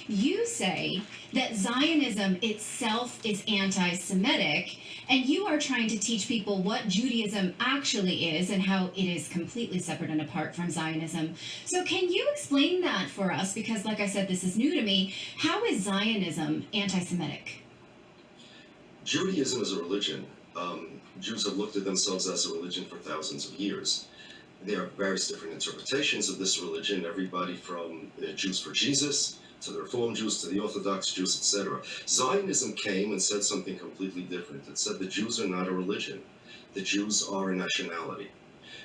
You say that Zionism itself is anti-Semitic, and you are trying to teach people what Judaism actually is and how it is completely separate and apart from Zionism. So can you explain that for us? Because like I said, this is new to me. How is Zionism anti-Semitic? Judaism is a religion. Jews have looked at themselves as a religion for thousands of years. There are various different interpretations of this religion, everybody from Jews for Jesus to the Reform Jews to the Orthodox Jews, etc. Zionism came and said something completely different. It said the Jews are not a religion. The Jews are a nationality.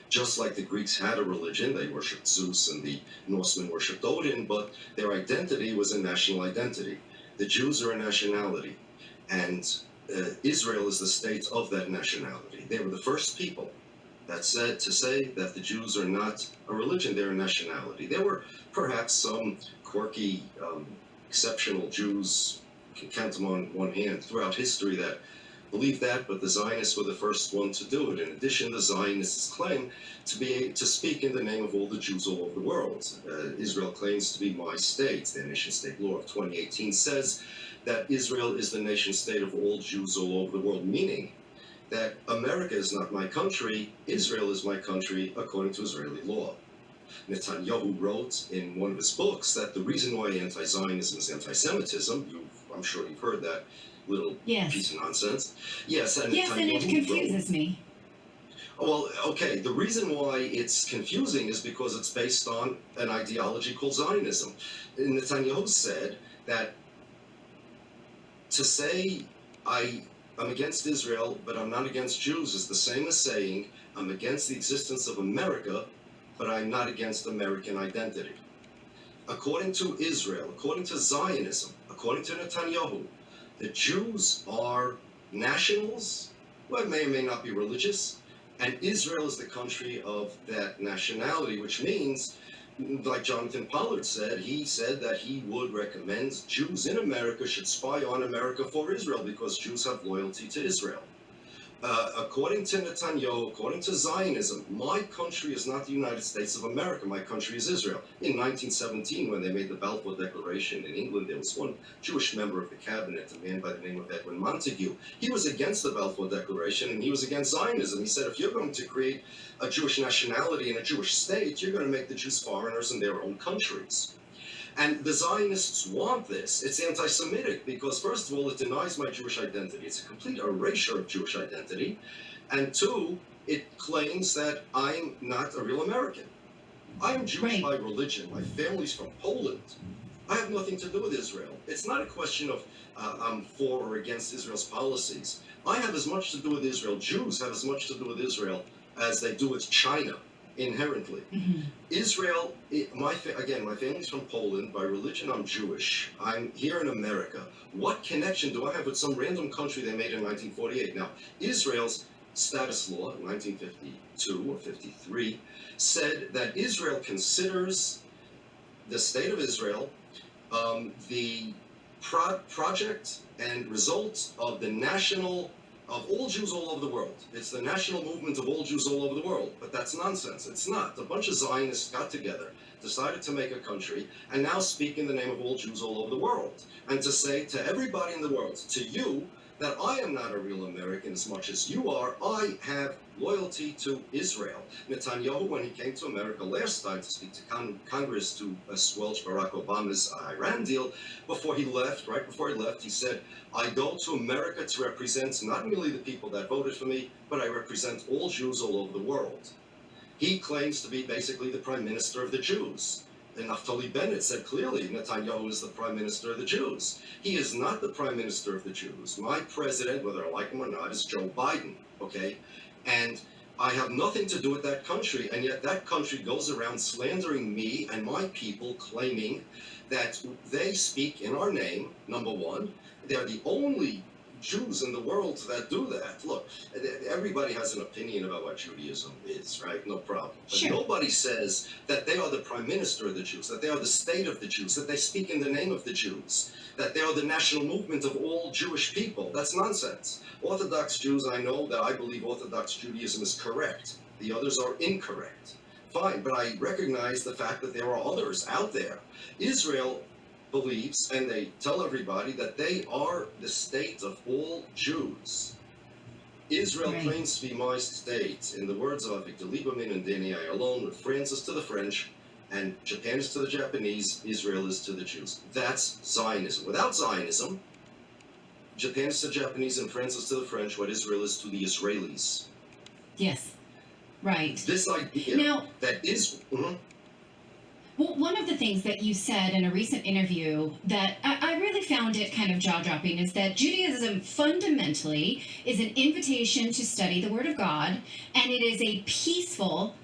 Just like the Greeks had a religion, they worshipped Zeus and the Norsemen worshipped Odin, but their identity was a national identity. The Jews are a nationality, and Israel is the state of that nationality. They were the first people that said to say that the Jews are not a religion, they're a nationality. There were perhaps some quirky, exceptional Jews, you can count them on one hand, throughout history that believed that, but the Zionists were the first one to do it. In addition, the Zionists claim to speak in the name of all the Jews all over the world. Israel claims to be my state. Their nation-state law of 2018 says that Israel is the nation-state of all Jews all over the world, meaning that America is not my country, Israel is my country according to Israeli law. Netanyahu wrote in one of his books that the reason why anti-Zionism is anti-Semitism, I'm sure you've heard that little piece of nonsense. Yes, and it confuses me. Well, okay, the reason why it's confusing is because it's based on an ideology called Zionism. Netanyahu said that to say I'm against Israel, but I'm not against Jews is the same as saying I'm against the existence of America, but I'm not against American identity. According to Israel, according to Zionism, according to Netanyahu, the Jews are nationals, who may or may not be religious, and Israel is the country of that nationality, which means, like Jonathan Pollard said, he said that he would recommend Jews in America should spy on America for Israel because Jews have loyalty to Israel. According to Netanyahu, according to Zionism, my country is not the United States of America. My country is Israel. In 1917, when they made the Balfour Declaration in England, there was one Jewish member of the cabinet, a man by the name of Edwin Montague. He was against the Balfour Declaration, and he was against Zionism. He said, if you're going to create a Jewish nationality and a Jewish state, you're going to make the Jews foreigners in their own countries. And the Zionists want this. It's anti-Semitic because, first of all, it denies my Jewish identity. It's a complete erasure of Jewish identity. And two, it claims that I'm not a real American. I'm Jewish by religion. My family's from Poland. I have nothing to do with Israel. It's not a question of I'm for or against Israel's policies. I have as much to do with Israel. Jews have as much to do with Israel as they do with China. Inherently. Israel, my family's from Poland. By religion, I'm Jewish. I'm here in America. What connection do I have with some random country they made in 1948? Now, Israel's status law in 1952 or 53 said that Israel considers the state of Israel the project and result of the national of all Jews all over the world. It's the national movement of all Jews all over the world. But that's nonsense. It's not. A bunch of Zionists got together, decided to make a country, and now speak in the name of all Jews all over the world. And to say to everybody in the world, to you, that I am not a real American as much as you are. I have loyalty to Israel. Netanyahu, when he came to America last time to speak to Congress to squelch Barack Obama's Iran deal, right before he left, he said, I go to America to represent not merely the people that voted for me, but I represent all Jews all over the world. He claims to be basically the prime minister of the Jews. And Naftali Bennett said clearly Netanyahu is the prime minister of the Jews. He is not the prime minister of the Jews. My president, whether I like him or not, is Joe Biden, okay? And I have nothing to do with that country, and yet that country goes around slandering me and my people, claiming that they speak in our name, number one. They're the only Jews in the world that do that. Look, everybody has an opinion about what Judaism is, right? No problem. But nobody says that they are the prime minister of the Jews, that they are the state of the Jews, that they speak in the name of the Jews, that they are the national movement of all Jewish people. That's nonsense. Orthodox Jews, I know that I believe Orthodox Judaism is correct. The others are incorrect. Fine, but I recognize the fact that there are others out there. Israel believes, and they tell everybody, that they are the state of all Jews. Israel Right. claims to be my state. In the words of Victor Lieberman and Danny Ayalon, with France is to the French and Japan is to the Japanese, Israel is to the Jews. That's Zionism. Without Zionism, Japan is to the Japanese and France is to the French, what Israel is to the Israelis. Yes. Right. This idea Now, that is... well, one of the things that you said in a recent interview that I really found it kind of jaw-dropping is that Judaism fundamentally is an invitation to study the Word of God, and it is a peaceful,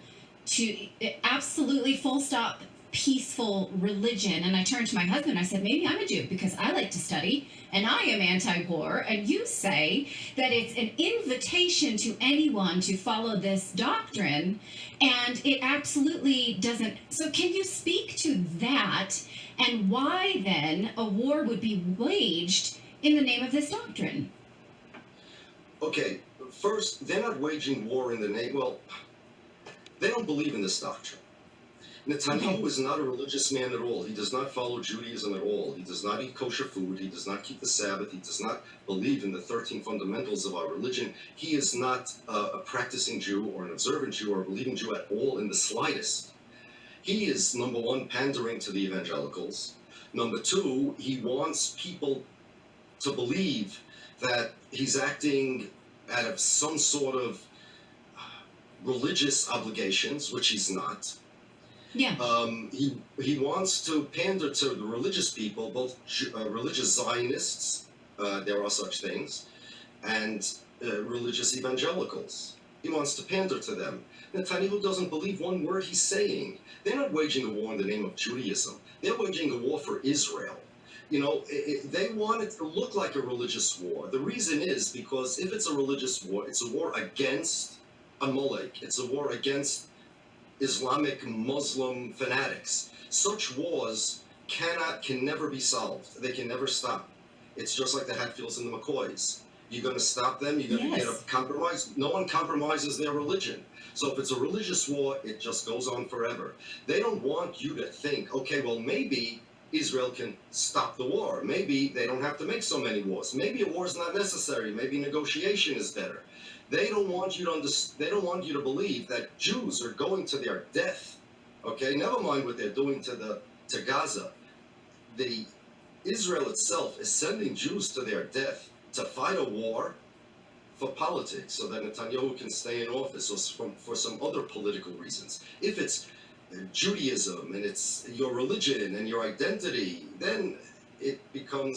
to absolutely full stop peaceful religion. And I turned to my husband, I said, maybe I'm a Jew because I like to study and I am anti-war. And you say that it's an invitation to anyone to follow this doctrine, and it absolutely doesn't. So can you speak to that, and why then a war would be waged in the name of this doctrine? Okay, first, they're not waging war in the name... Well, they don't believe in this doctrine. Netanyahu is not a religious man at all. He does not follow Judaism at all. He does not eat kosher food. He does not keep the Sabbath. He does not believe in the 13 fundamentals of our religion. He is not a practicing Jew or an observant Jew or a believing Jew at all in the slightest. He is, number one, pandering to the evangelicals. Number two, he wants people to believe that he's acting out of some sort of religious obligations, which he's not. Yeah. He wants to pander to the religious people, both religious Zionists, there are such things, and religious evangelicals. He wants to pander to them. Netanyahu doesn't believe one word he's saying. They're not waging a war in the name of Judaism. They're waging a war for Israel. You know, they want it to look like a religious war. The reason is because if it's a religious war, it's a war against Amalek. It's a war against Islamic Muslim fanatics. Such wars can never be solved. They can never stop. It's just like the Hatfields and the McCoys. You're going to stop them. You're going to get a compromise. No one compromises their religion. So if it's a religious war, it just goes on forever. They don't want you to think, okay, well, maybe Israel can stop the war. Maybe they don't have to make so many wars. Maybe a war is not necessary. Maybe negotiation is better. They don't want you to they don't want you to believe that Jews are going to their death. Okay, never mind what they're doing to Gaza. The Israel itself is sending Jews to their death to fight a war for politics, so that Netanyahu can stay in office, or for some other political reasons. If it's Judaism and it's your religion and your identity, then you become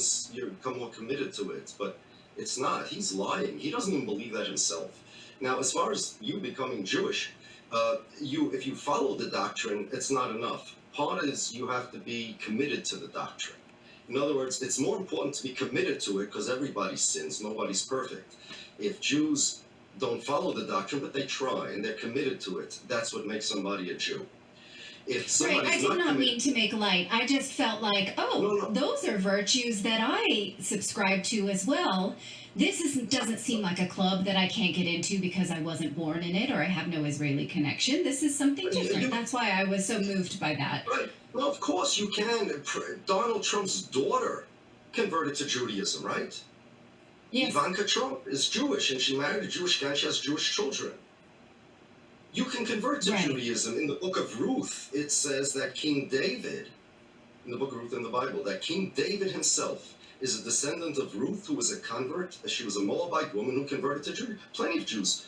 more committed to it. But it's not. He's lying. He doesn't even believe that himself. Now, as far as you becoming Jewish, if you follow the doctrine, it's not enough. Part is you have to be committed to the doctrine. In other words, it's more important to be committed to it because everybody sins. Nobody's perfect. If Jews don't follow the doctrine, but they try and they're committed to it, that's what makes somebody a Jew. Right, I did not mean to make light. I just felt like, those are virtues that I subscribe to as well. Doesn't seem like a club that I can't get into because I wasn't born in it or I have no Israeli connection. This is something different. That's why I was so moved by that. Right. Well, of course you can. Donald Trump's daughter converted to Judaism, right? Yes. Ivanka Trump is Jewish and she married a Jewish guy. She has Jewish children. You can convert to Judaism. In the book of Ruth, it says that King David, in the book of Ruth in the Bible, that King David himself is a descendant of Ruth, who was a convert. She was a Moabite woman who converted to Judaism. Plenty of Jews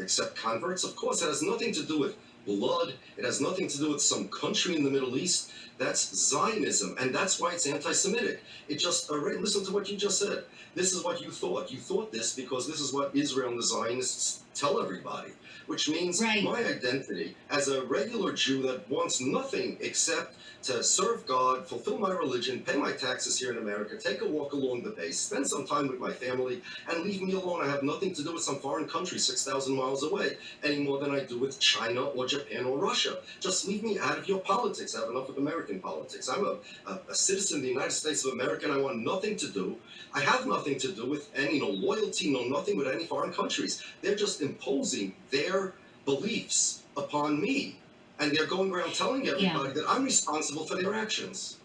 accept converts. Of course, it has nothing to do with blood. It has nothing to do with some country in the Middle East. That's Zionism, and that's why it's anti-Semitic. It just, listen to what you just said. This is what you thought. You thought this because this is what Israel and the Zionists tell everybody, which means my identity as a regular Jew that wants nothing except to serve God, fulfill my religion, pay my taxes here in America, take a walk along the base, spend some time with my family, and leave me alone. I have nothing to do with some foreign country 6,000 miles away, any more than I do with China or Japan or Russia. Just leave me out of your politics. I have enough of American politics. I'm a citizen of the United States of America, and I want nothing to do. I have nothing to do with any loyalty, nothing with any foreign countries. They're just imposing their beliefs upon me. and they're going around telling Yeah. everybody that I'm responsible for their actions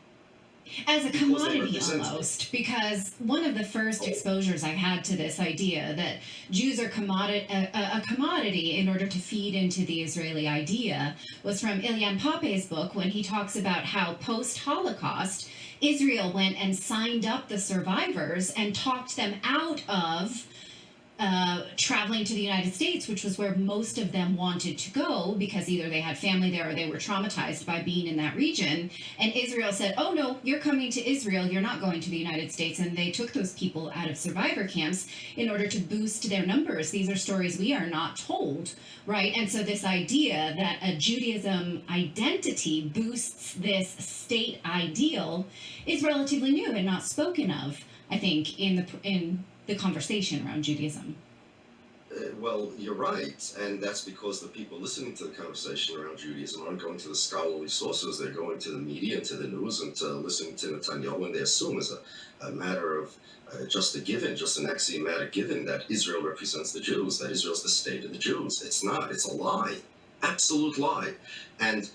As a because they commodity represent me. almost, because one of the first Oh, exposures I had to this idea that Jews are a commodity in order to feed into the Israeli idea was from Ilyan Pape's book, when he talks about how post-Holocaust Israel went and signed up the survivors and talked them out of traveling to the United States, which was where most of them wanted to go because either they had family there or they were traumatized by being in that region. And Israel said, "Oh no, you're coming to Israel, you're not going to the United States." And they took those people out of survivor camps in order to boost their numbers. These are stories we are not told, right? And so this idea that a Judaism identity boosts this state ideal is relatively new and not spoken of, I think, in the conversation around Judaism. well, you're right, and that's because the people listening to the conversation around Judaism aren't going to the scholarly sources. They're going to the media and to the news and to listening to Netanyahu, and they assume as a matter of just a given, just an axiomatic given, that Israel represents the Jews, that Israel's the state of the Jews. It's not. It's a lie, absolute lie, and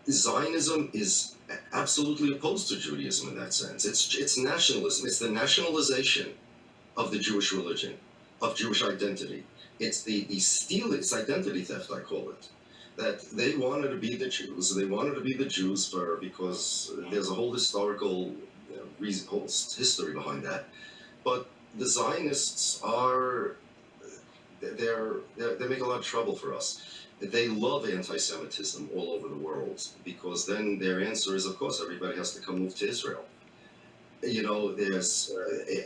Zionism is absolutely opposed to Judaism in that sense. It's nationalism. It's the nationalization of the Jewish religion, of Jewish identity. It's the stealing, it's identity theft, I call it. That they wanted to be the Jews. They wanted to be the Jews because there's a whole historical reason, whole history behind that. But the Zionists are they make a lot of trouble for us. They love anti-Semitism all over the world because then their answer is, of course, everybody has to come move to Israel. You know, there's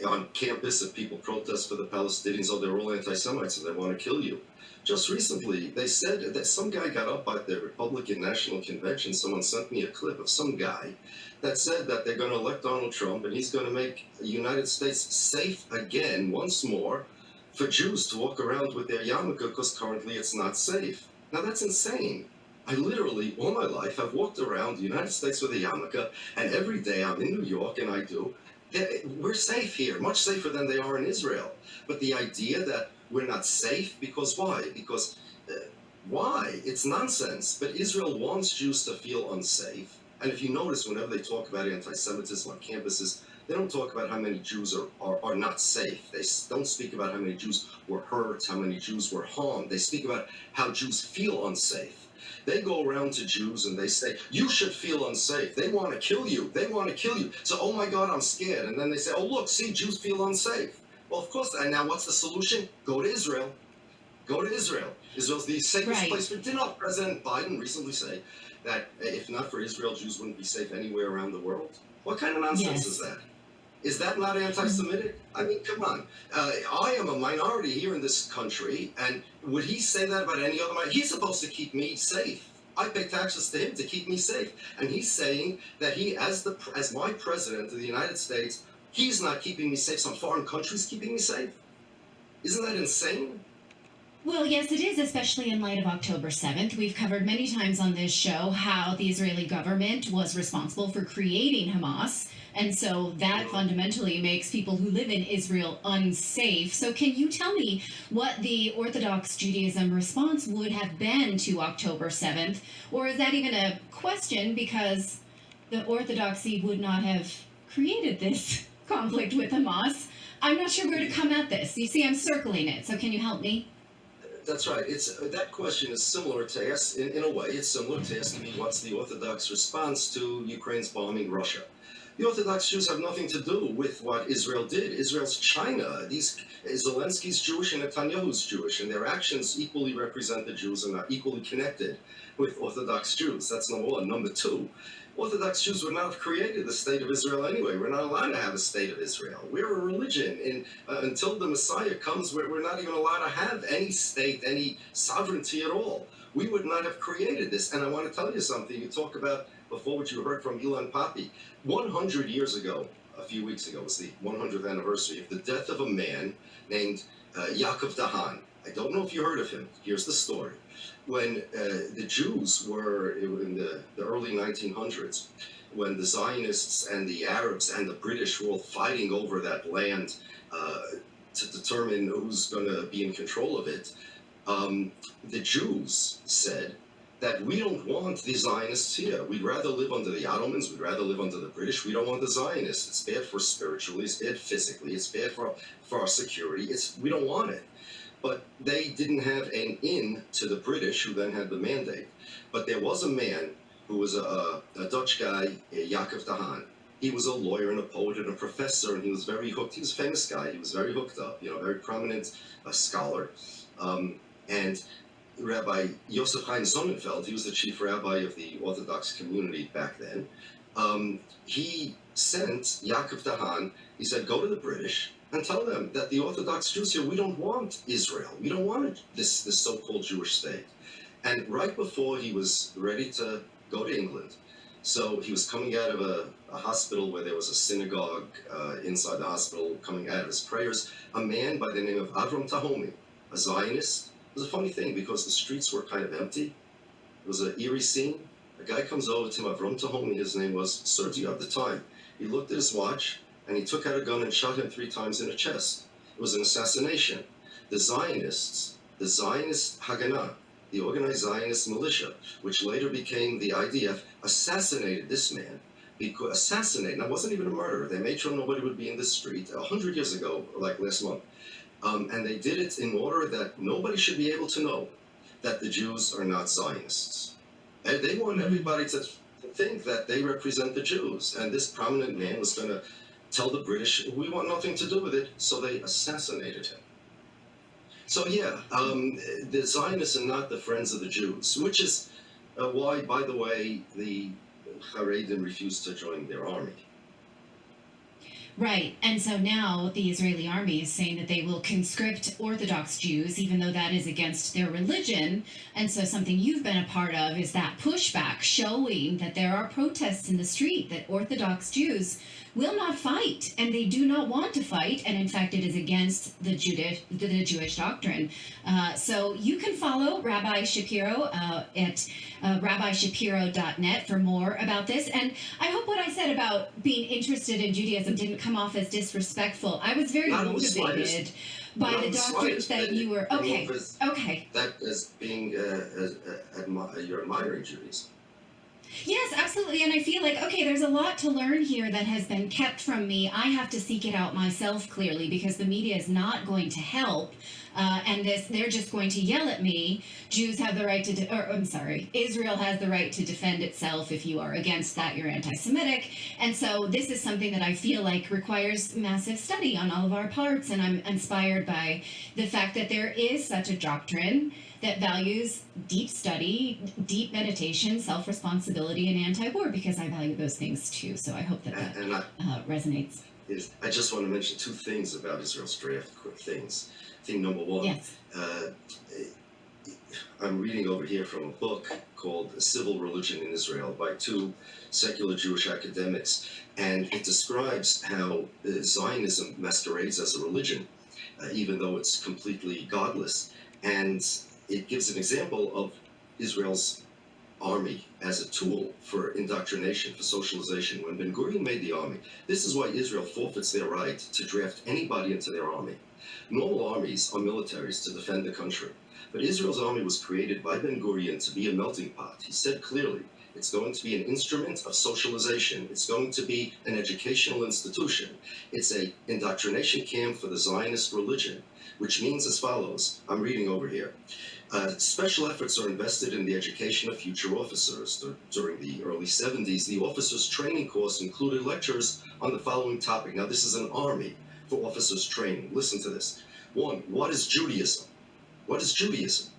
on campus, if people protest for the Palestinians, oh, they're all anti-Semites and they want to kill you. Just recently, they said that some guy got up at the Republican National Convention. Someone sent me a clip of some guy that said that they're going to elect Donald Trump and he's going to make the United States safe again, once more, for Jews to walk around with their yarmulke because currently it's not safe. Now, that's insane. I literally, all my life, have walked around the United States with a yarmulke, and every day I'm in New York, and I do. We're safe here, much safer than they are in Israel. But the idea that we're not safe, because why? Because why? It's nonsense. But Israel wants Jews to feel unsafe. And if you notice, whenever they talk about anti-Semitism on campuses, they don't talk about how many Jews are not safe. They don't speak about how many Jews were hurt, how many Jews were harmed. They speak about how Jews feel unsafe. They go around to Jews and they say, you should feel unsafe. They want to kill you. They want to kill you. So, oh my God, I'm scared. And then they say, oh, look, see, Jews feel unsafe. Well, of course. And now what's the solution? Go to Israel. Go to Israel. Israel's the safest Right. place. Didn't President Biden recently say that if not for Israel, Jews wouldn't be safe anywhere around the world? What kind of nonsense is that? Is that not anti-Semitic? I mean, come on. I am a minority here in this country, and would he say that about any other minority? He's supposed to keep me safe. I pay taxes to him to keep me safe, and he's saying that he, as my president of the United States, he's not keeping me safe. Some foreign country's keeping me safe. Isn't that insane? Well, yes, it is, especially in light of October 7th. We've covered many times on this show how the Israeli government was responsible for creating Hamas. And so that fundamentally makes people who live in Israel unsafe. So, can you tell me what the Orthodox Judaism response would have been to October 7th? Or is that even a question because the Orthodoxy would not have created this conflict with Hamas? I'm not sure where to come at this. You see, I'm circling it. So, can you help me? That's right. It's that question is similar to ask, in a way, it's similar to asking me what's the Orthodox response to Ukraine's bombing Russia. The Orthodox Jews have nothing to do with what Israel did. Israel's China. Zelensky's Jewish and Netanyahu's Jewish, and their actions equally represent the Jews and are equally connected with Orthodox Jews. That's number one. Number two, Orthodox Jews would not have created the state of Israel anyway. We're not allowed to have a state of Israel. We're a religion, and until the Messiah comes, we're not even allowed to have any state, any sovereignty at all. We would not have created this. And I want to tell you something. You talk about before what you heard from Ilan Pappy. 100 years ago, a few weeks ago, was the 100th anniversary of the death of a man named Yaakov Dahan. I don't know if you heard of him. Here's the story. When the Jews were in the early 1900s, when the Zionists and the Arabs and the British were all fighting over that land to determine who's going to be in control of it, the Jews said that we don't want the Zionists here. We'd rather live under the Ottomans. We'd rather live under the British. We don't want the Zionists. It's bad for spiritually. It's bad physically. It's bad for our security. We don't want it. But they didn't have an in to the British, who then had the mandate. But there was a man who was a Dutch guy, Jacob de Haan. He was a lawyer and a poet and a professor, and he was very hooked. He was a famous guy. He was very hooked up, very prominent scholar. And Rabbi Yosef Chaim Sonnenfeld, he was the chief rabbi of the Orthodox community back then. He sent Jacob de Haan, he said, go to the British and tell them that the Orthodox Jews here, we don't want Israel. We don't want this so-called Jewish state. And right before he was ready to go to England, so he was coming out of a hospital where there was a synagogue inside the hospital, coming out of his prayers, a man by the name of Avram Tahomi, a Zionist. It was a funny thing because the streets were kind of empty. It was an eerie scene. A guy comes over to him, Avram Tahomi, his name was, sir, do you have the time? He looked at his watch, and he took out a gun and shot him 3 times in the chest. It was an assassination. The Zionists, the Zionist Haganah, the organized Zionist militia, which later became the IDF, assassinated this man. Now, it wasn't even a murder. They made sure nobody would be in the street 100 years ago, like last month. And they did it in order that nobody should be able to know that the Jews are not Zionists. And they want everybody to think that they represent the Jews. And this prominent man was going to tell the British, we want nothing to do with it, so they assassinated him. So yeah, the Zionists are not the friends of the Jews, which is why, by the way, the Haredim refused to join their army. Right. And so now the Israeli army is saying that they will conscript Orthodox Jews, even though that is against their religion. And so something you've been a part of is that pushback, showing that there are protests in the street, that Orthodox Jews will not fight, and they do not want to fight. And in fact, it is against the Jewish doctrine. So you can follow Rabbi Shapiro at rabbishapiro.net for more about this. And I hope what I said about being interested in Judaism didn't come off as disrespectful. I was very motivated by the doctrines that you were. Okay. That as being you're admiring Judaism. Yes, absolutely. And I feel like, okay, there's a lot to learn here that has been kept from me. I have to seek it out myself, clearly, because the media is not going to help. They're just going to yell at me. Jews have the right to, Israel has the right to defend itself. If you are against that, you're anti-Semitic. And so this is something that I feel like requires massive study on all of our parts. And I'm inspired by the fact that there is such a doctrine that values deep study, deep meditation, self-responsibility, and anti-war, because I value those things too. So I hope that resonates. I just want to mention 2 things about Israel's draft, quick things. Thing number 1, yes. I'm reading over here from a book called Civil Religion in Israel by 2 secular Jewish academics, and it describes how Zionism masquerades as a religion, even though it's completely godless. And it gives an example of Israel's army as a tool for indoctrination, for socialization. When Ben Gurion made the army, this is why Israel forfeits their right to draft anybody into their army. Normal armies are militaries to defend the country, but Israel's army was created by Ben Gurion to be a melting pot. He said clearly, it's going to be an instrument of socialization. It's going to be an educational institution. It's an indoctrination camp for the Zionist religion, which means as follows. I'm reading over here. Special efforts are invested in the education of future officers. During the early 70s, the officers' training course included lectures on the following topic. Now, this is an army for officers' training. Listen to this. 1, what is Judaism? What is Judaism?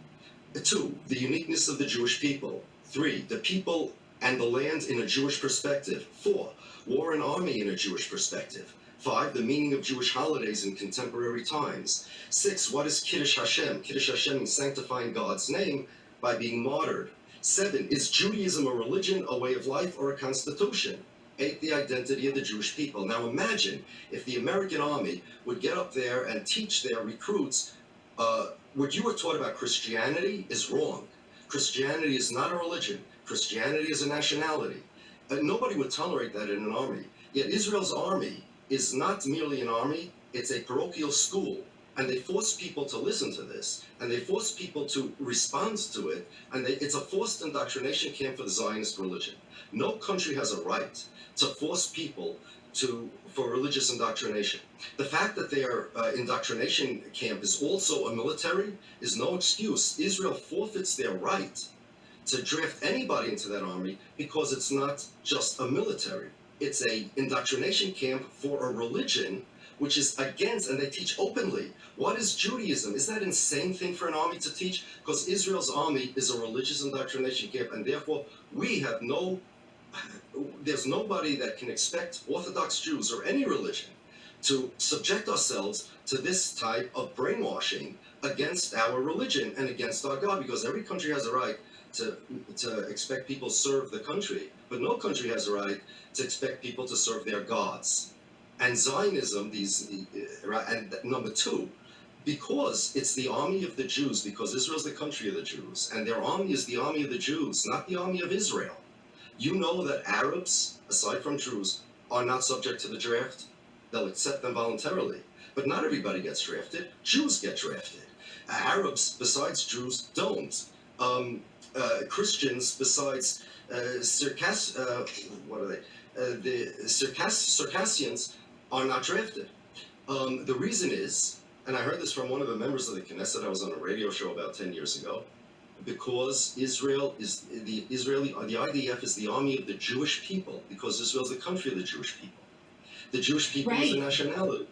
2, the uniqueness of the Jewish people. 3, the people and the land in a Jewish perspective. 4, war and army in a Jewish perspective. 5, the meaning of Jewish holidays in contemporary times. 6, what is Kiddush Hashem? Kiddush Hashem means sanctifying God's name by being martyred. 7, is Judaism a religion, a way of life, or a constitution? 8, the identity of the Jewish people. Now imagine if the American army would get up there and teach their recruits what you were taught about Christianity is wrong. Christianity is not a religion. Christianity is a nationality. Nobody would tolerate that in an army. Yet Israel's army is not merely an army, it's a parochial school. And they force people to listen to this, and they force people to respond to it, and it's a forced indoctrination camp for the Zionist religion. No country has a right to force people for religious indoctrination. The fact that their indoctrination camp is also a military is no excuse. Israel forfeits their right to draft anybody into that army because it's not just a military. It's a indoctrination camp for a religion which is against, and they teach openly. What is Judaism? Is that an insane thing for an army to teach? Because Israel's army is a religious indoctrination camp, and therefore there's nobody that can expect Orthodox Jews or any religion to subject ourselves to this type of brainwashing against our religion and against our God, because every country has a right to expect people serve the country, but no country has a right to expect people to serve their gods. And Zionism, and number two, because it's the army of the Jews, because Israel's the country of the Jews, and their army is the army of the Jews, not the army of Israel. You know that Arabs, aside from Jews, are not subject to the draft. They'll accept them voluntarily. But not everybody gets drafted. Jews get drafted. Arabs, besides Jews, don't. Christians, besides Circassians, are not drafted. The reason is, and I heard this from one of the members of the Knesset, I was on a radio show about 10 years ago, because Israel is the IDF is the army of the Jewish people, because Israel is the country of the Jewish people. The Jewish people is a nationality.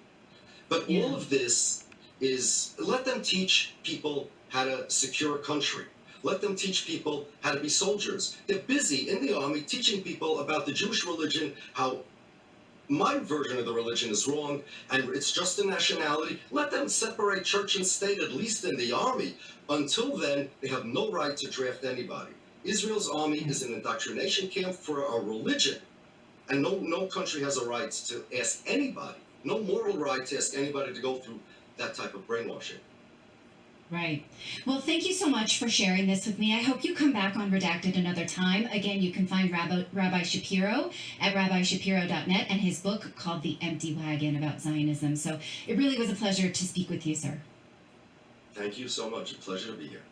But all of this is, let them teach people how to secure a country. Let them teach people how to be soldiers. They're busy in the army teaching people about the Jewish religion, how my version of the religion is wrong, and it's just a nationality. Let them separate church and state, at least in the army. Until then, they have no right to draft anybody. Israel's army is an indoctrination camp for a religion, and no country has a right to ask anybody, no moral right to ask anybody to go through that type of brainwashing. Right. Well, thank you so much for sharing this with me. I hope you come back on Redacted another time. Again, you can find Rabbi Shapiro at rabbishapiro.net and his book called The Empty Wagon about Zionism. So it really was a pleasure to speak with you, sir. Thank you so much. A pleasure to be here.